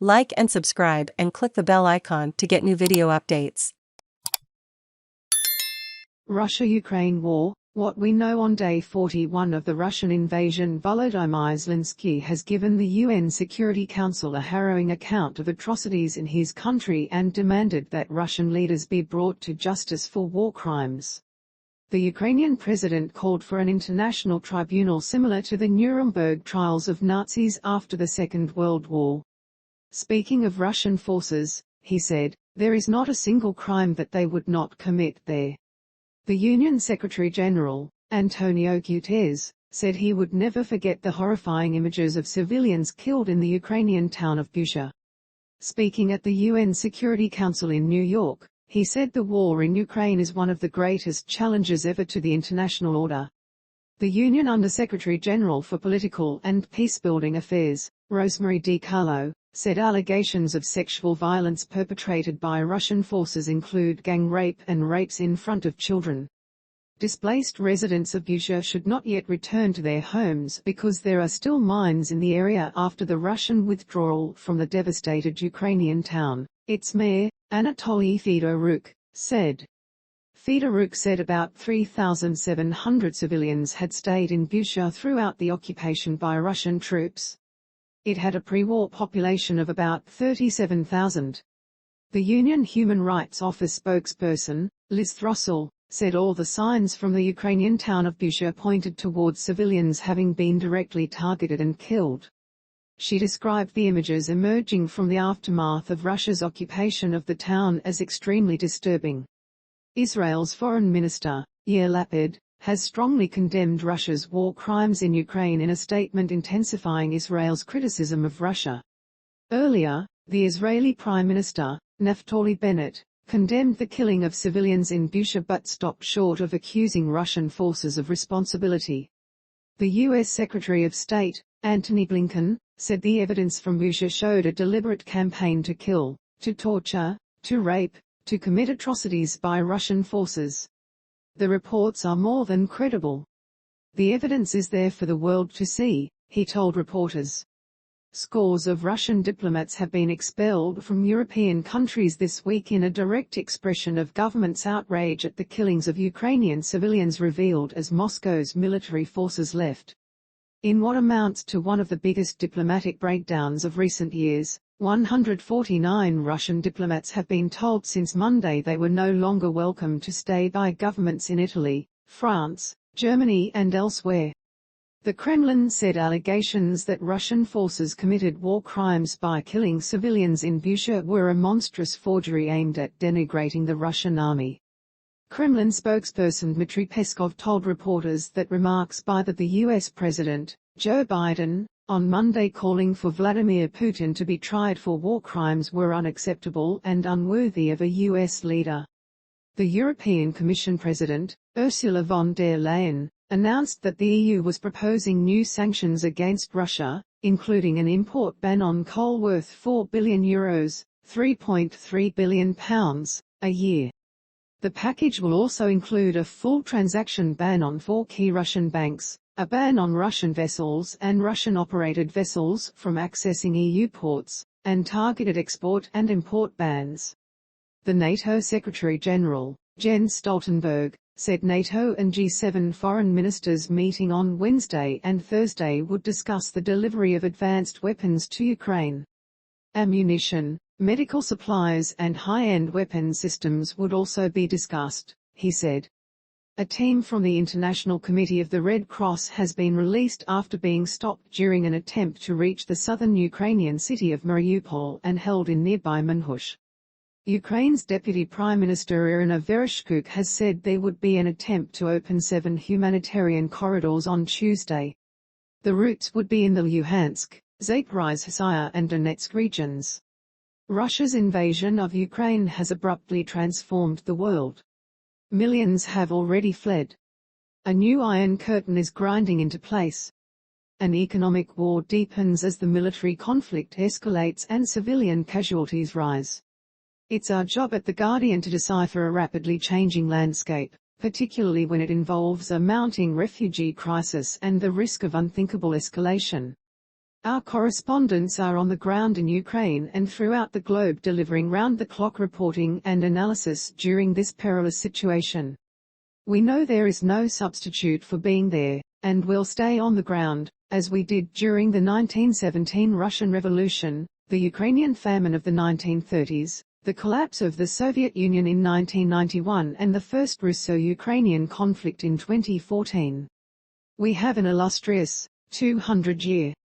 Like and subscribe and click the bell icon to get new video updates. Russia-Ukraine war. What we know on day 41 of the Russian invasion. Volodymyr Zelenskiy has given the UN Security Council a harrowing account of atrocities in his country and demanded that Russian leaders be brought to justice for war crimes. The Ukrainian president called for an international tribunal similar to the Nuremberg trials of Nazis after the Second World War. Speaking of Russian forces, he said, "There is not a single crime that they would not commit there." The UN Secretary-General, António Guterres, said he would never forget the horrifying images of civilians killed in the Ukrainian town of Bucha. Speaking at the UN Security Council in New York, he said the war in Ukraine is one of the greatest challenges ever to the international order. The UN Undersecretary-General for Political and Peacebuilding Affairs, Rosemary DiCarlo, said allegations of sexual violence perpetrated by Russian forces include gang rape and rapes in front of children. Displaced residents of Bucha should not yet return to their homes because there are still mines in the area after the Russian withdrawal from the devastated Ukrainian town, its mayor, Anatoliy Fedoruk, said. Fedoruk said about 3,700 civilians had stayed in Bucha throughout the occupation by Russian troops. It had a pre-war population of about 37,000. The Union Human Rights Office spokesperson, Throssell, said all the signs from the Ukrainian town of Bucha pointed towards civilians having been directly targeted and killed. She described the images emerging from the aftermath of Russia's occupation of the town as extremely disturbing. Israel's foreign minister, Yair Lapid, has strongly condemned Russia's war crimes in Ukraine in a statement intensifying Israel's criticism of Russia. Earlier, the Israeli Prime Minister, Naftali Bennett, condemned the killing of civilians in Bucha but stopped short of accusing Russian forces of responsibility. The U.S. Secretary of State, Antony Blinken, said the evidence from Bucha showed a deliberate campaign to kill, to torture, to rape, to commit atrocities by Russian forces. The reports are more than credible. The evidence is there for the world to see, he told reporters. Scores of Russian diplomats have been expelled from European countries this week in a direct expression of government's outrage at the killings of Ukrainian civilians revealed as Moscow's military forces left. In what amounts to one of the biggest diplomatic breakdowns of recent years, 149 Russian diplomats have been told since Monday they were no longer welcome to stay by governments in Italy, France, Germany and elsewhere. The Kremlin said allegations that Russian forces committed war crimes by killing civilians in Bucha were a monstrous forgery aimed at denigrating the Russian army. Kremlin spokesperson Dmitry Peskov told reporters that remarks by the U.S. President, Joe Biden, on Monday calling for Vladimir Putin to be tried for war crimes were unacceptable and unworthy of a U.S. leader. The European Commission President, Ursula von der Leyen, announced that the EU was proposing new sanctions against Russia, including an import ban on coal worth €4 billion, £3.3 billion, a year. The package will also include a full transaction ban on 4 key Russian banks, a ban on Russian vessels and Russian-operated vessels from accessing EU ports, and targeted export and import bans. The NATO Secretary-General, Jens Stoltenberg, said NATO and G7 foreign ministers meeting on Wednesday and Thursday would discuss the delivery of advanced weapons to Ukraine. Ammunition, medical supplies and high-end weapon systems would also be discussed, he said. A team from the International Committee of the Red Cross has been released after being stopped during an attempt to reach the southern Ukrainian city of Mariupol and held in nearby Manhush. Ukraine's Deputy Prime Minister Iryna Vereshchuk has said there would be an attempt to open 7 humanitarian corridors on Tuesday. The routes would be in the Luhansk, Zaporizhzhia and Donetsk regions. Russia's invasion of Ukraine has abruptly transformed the world. Millions have already fled. A new Iron Curtain is grinding into place. An economic war deepens as the military conflict escalates and civilian casualties rise. It's our job at The Guardian to decipher a rapidly changing landscape, particularly when it involves a mounting refugee crisis and the risk of unthinkable escalation. Our correspondents are on the ground in Ukraine and throughout the globe delivering round-the-clock reporting and analysis during this perilous situation. We know there is no substitute for being there, and we'll stay on the ground, as we did during the 1917 Russian Revolution, the Ukrainian famine of the 1930s, the collapse of the Soviet Union in 1991 and the first Russo-Ukrainian conflict in 2014. We have an illustrious, 200-year,